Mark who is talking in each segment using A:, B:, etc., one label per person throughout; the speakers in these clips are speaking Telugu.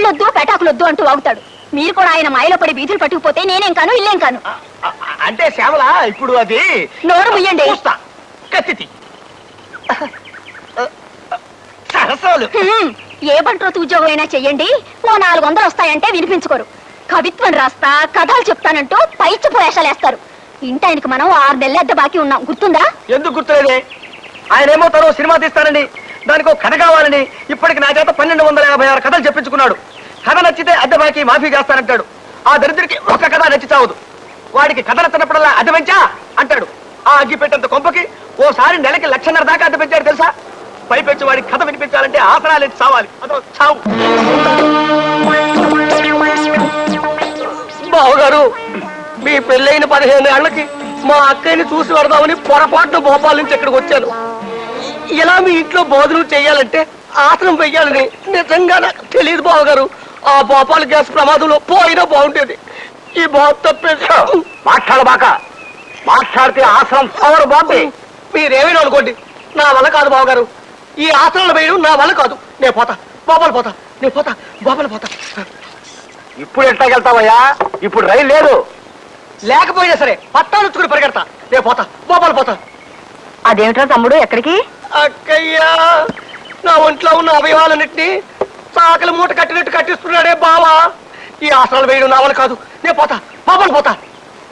A: పెళ్ళొద్దు పెటాకులొద్దు అంటూ వాగుతాడు. మీరు కూడా ఆయన మాయలో పడి వీధులు పట్టుకుపోతే నేనేం కాను ఇల్లేం కాను.
B: అంటే శ్యామల ఇప్పుడు అది
A: నోరు ముయ్యండి.
B: చూస్తా కత్తితి సరసాలు.
A: ఏ బంట్రోతు ఉద్యోగం అయినా చెయ్యండి, ఓ 400 వస్తాయంటే వినిపించుకోరు. కవిత్వం రాస్తా కథలు చెప్తానంటూ పైచి పోయేషాలేస్తారు. ఇంటాయనకి మనం 6 నెలల అద్దె బాకీ ఉన్నాం, గుర్తుందా?
B: ఎందుకు గుర్తులేదే? ఆయన ఏమో తను సినిమా తీస్తానండి, దానికి ఒక కథ కావాలని ఇప్పటికి నా చేత 1256 కథలు చెప్పించుకున్నాడు. కథ నచ్చితే అద్దె బాకీ మాఫీ చేస్తానంటాడు. ఆ దరిద్రుడికి ఒక కథ నచ్చి చావదు. వాడికి కథ నచ్చినప్పుడల్లా అద్దె పెంచా అంటాడు. ఆ అగ్గి పెట్టేంత కొంపకి ఓసారి నెలకి 1,50,000 దాకా అద్దె పెంచాడు తెలుసా? పైపెచ్చి వాడికి కథ వినిపించాలంటే ఆసనాలు ఎత్తి చావాలి. అదో చావు. బావగారు, మీ పెళ్ళైన 15 ఏళ్లకి మా అక్కయ్యని చూసి వరదామని పొరపాటున భోపాల్ నుంచి ఇక్కడికి వచ్చాను. ఇలా మీ ఇంట్లో భోజనం చెయ్యాలంటే ఆసనం వెయ్యాలని నిజంగా నాకు తెలియదు బావగారు. ఆ భోపాల్ గ్యాస్ ప్రమాదంలో పోయినా బాగుండేది. ఈ బాబు తప్పేసి మాట్లాడబాక. మాట్లాడితే ఆసనం పవర్ బాబే. మీరేమైనా అనుకోండి, నా వల్ల కాదు బావగారు. ఈ ఆసనాలు వేయడం నా వల్ల కాదు. నేను పోతా, బాబాలు పోతా, నేను పోతా, బాబాలు పోతా. ఇప్పుడు ఎట్లాగెళ్తావయ్యా? ఇప్పుడు రైలు లేదు. లేకపోయినా సరే పట్టాలు వచ్చుకుని పరిగెడతా. నేను పోతా, బాబాలు పోతా.
A: అదేమిట్రా తమ్ముడు, ఎక్కడికి?
B: అక్కయ్యా, నా ఒంట్లో ఉన్న అవయవాలన్నింటినీ చాకలి మూట కట్టినట్టు కట్టిస్తున్నాడే బావా. ఈ ఆసనాలు వేయడం నా వల్ల కాదు. నేను పోతా, బాబాలు పోతా.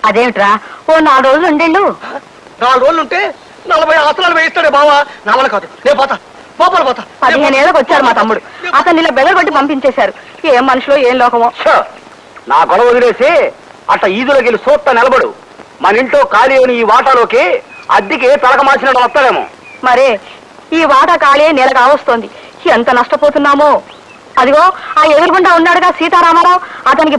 A: అదేమిట్రా, ఓ 4 రోజులు ఉండేళ్ళు.
B: 4 రోజులు ఉంటే 40 ఆసనాలు వేయిస్తాడే బావా. నా వల్ల కాదు. నేను పోతా, బాబాలు పోతా.
A: 15 ఏళ్ళకి వచ్చారు మా తమ్ముడు, అతన్ని ఇలా బెదరగొట్టి పంపించేశారు. ఏం మనుషులో ఏం లోకమో.
B: నా గొడవ వదిలేసి అట్లా ఈదులోకి వెళ్ళి సూత్త నిలబడు. మన ఇంట్లో ఖాళీ అయిన ఈ వాటాలోకి అద్దెకి తలక మార్చినట్టు వస్తాడేమో.
A: మరే ఈ వాటా ఖాళీ నెల కావస్తోంది. ఎంత నష్టపోతున్నామో. అదిగో ఆ ఎదురుగుండా ఉన్నాడుగా సీతారామారావు, అతనికి